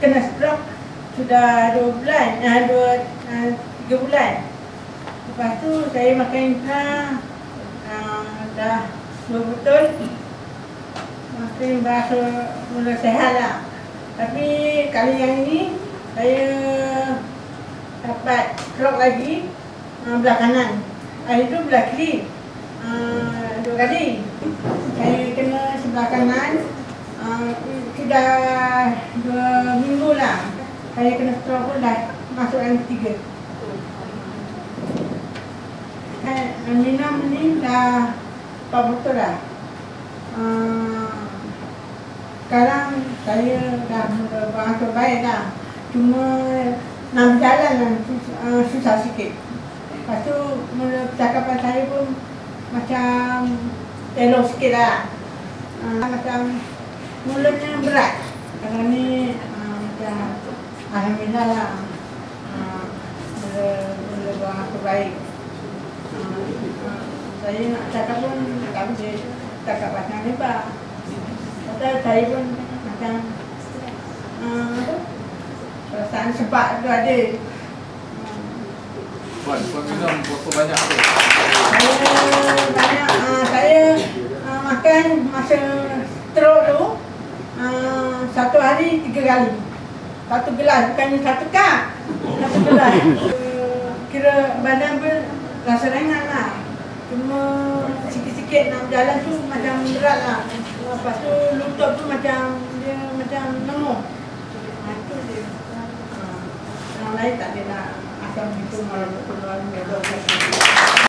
kena stroke sudah 2 bulan, 3 bulan. Lepas tu saya makan intra dah 2 botol. Makin berasa mula sihat lah. Tapi kali yang ini saya dapat stroke lagi belah kanan. Hari tu belah kiri 2 kali. Saya kena sebelah kanan sudah 2 minggu lah. Saya kena stroke pun dah masuk yang ketiga. Minum ni dah 4 botol lah. Sekarang saya dah berangsur baik dah. Cuma nak berjalan lah susah sikit. Lepas tu mula percakapan saya pun macam elok sikit lah. Macam mulanya berat. Sekarang ni macam alhamdulillah lah. Mula berangsur baik. Saya nak cakap pun tak boleh cakap pasal lebar. Pasal saya pun macam perasaan sebab tu ada. Puan minum berapa banyak tu? Saya makan masa stroke tu 1 hari 3 kali. 1 gelas, bukannya 1 cup. 1 gelas. Kira badan pun rasa ringan lah. Cuma sikit-sikit nak berjalan tu macam berat lah. Lepas tu lutut tu macam dia macam lenguh. Itu dia. Yang lain tak ada nak asam itu malam keluar.